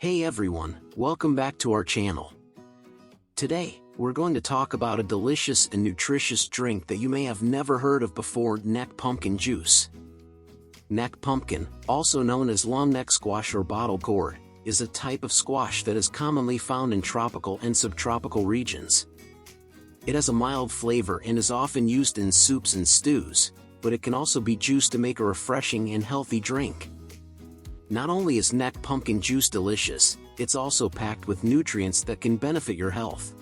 Hey everyone, welcome back to our channel. Today, we're going to talk about a delicious and nutritious drink that you may have never heard of before: neck pumpkin juice. Neck pumpkin, also known as long neck squash or bottle gourd, is a type of squash that is commonly found in tropical and subtropical regions. It has a mild flavor and is often used in soups and stews, but it can also be juiced to make a refreshing and healthy drink. Not only is neck pumpkin juice delicious, it's also packed with nutrients that can benefit your health.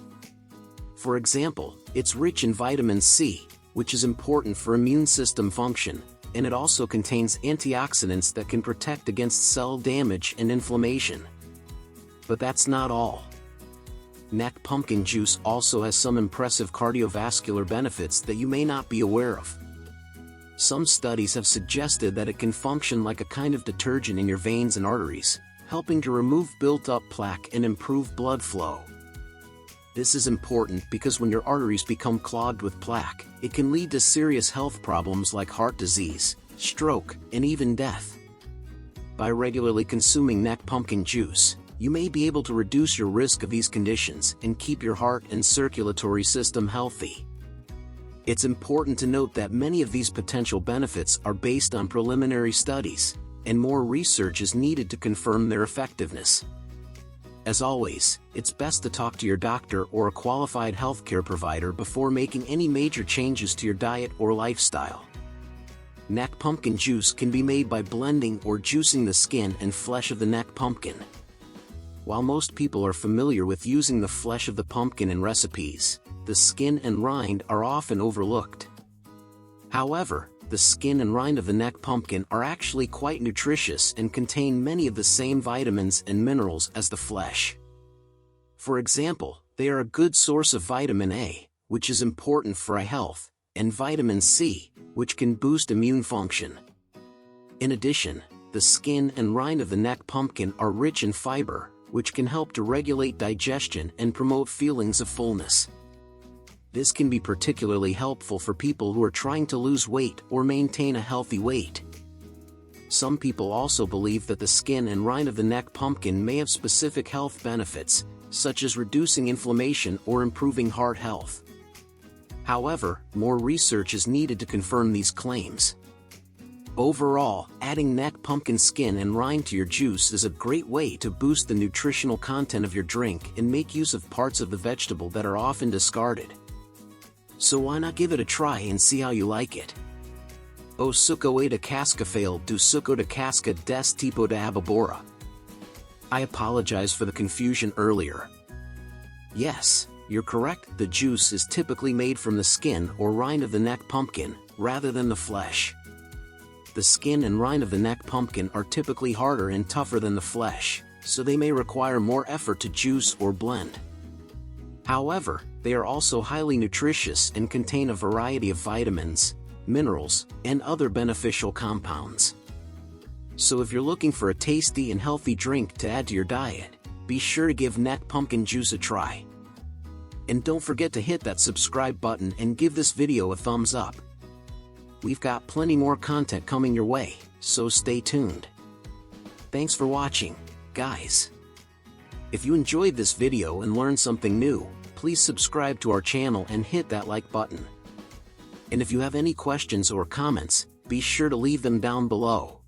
For example, it's rich in vitamin C, which is important for immune system function, and it also contains antioxidants that can protect against cell damage and inflammation. But that's not all. Neck pumpkin juice also has some impressive cardiovascular benefits that you may not be aware of. Some studies have suggested that it can function like a kind of detergent in your veins and arteries, helping to remove built-up plaque and improve blood flow. This is important because when your arteries become clogged with plaque, it can lead to serious health problems like heart disease, stroke, and even death. By regularly consuming neck pumpkin juice, you may be able to reduce your risk of these conditions and keep your heart and circulatory system healthy. It's important to note that many of these potential benefits are based on preliminary studies, and more research is needed to confirm their effectiveness. As always, it's best to talk to your doctor or a qualified healthcare provider before making any major changes to your diet or lifestyle. Neck pumpkin juice can be made by blending or juicing the skin and flesh of the neck pumpkin. While most people are familiar with using the flesh of the pumpkin in recipes, the skin and rind are often overlooked. However, the skin and rind of the neck pumpkin are actually quite nutritious and contain many of the same vitamins and minerals as the flesh. For example, they are a good source of vitamin A, which is important for eye health, and vitamin C, which can boost immune function. In addition, the skin and rind of the neck pumpkin are rich in fiber, which can help to regulate digestion and promote feelings of fullness. This can be particularly helpful for people who are trying to lose weight or maintain a healthy weight. Some people also believe that the skin and rind of the neck pumpkin may have specific health benefits, such as reducing inflammation or improving heart health. However, more research is needed to confirm these claims. Overall, adding neck pumpkin skin and rind to your juice is a great way to boost the nutritional content of your drink and make use of parts of the vegetable that are often discarded. So why not give it a try and see how you like it? O suco de casca failed do suco de casca des tipo de abobora. I apologize for the confusion earlier. Yes, you're correct, the juice is typically made from the skin or rind of the neck pumpkin, rather than the flesh. The skin and rind of the neck pumpkin are typically harder and tougher than the flesh, so they may require more effort to juice or blend. However, they are also highly nutritious and contain a variety of vitamins, minerals, and other beneficial compounds. So if you're looking for a tasty and healthy drink to add to your diet, be sure to give neck pumpkin juice a try. And don't forget to hit that subscribe button and give this video a thumbs up. We've got plenty more content coming your way, so stay tuned. Thanks for watching, guys. If you enjoyed this video and learned something new, please subscribe to our channel and hit that like button. And if you have any questions or comments, be sure to leave them down below.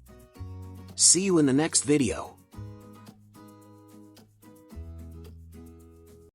See you in the next video.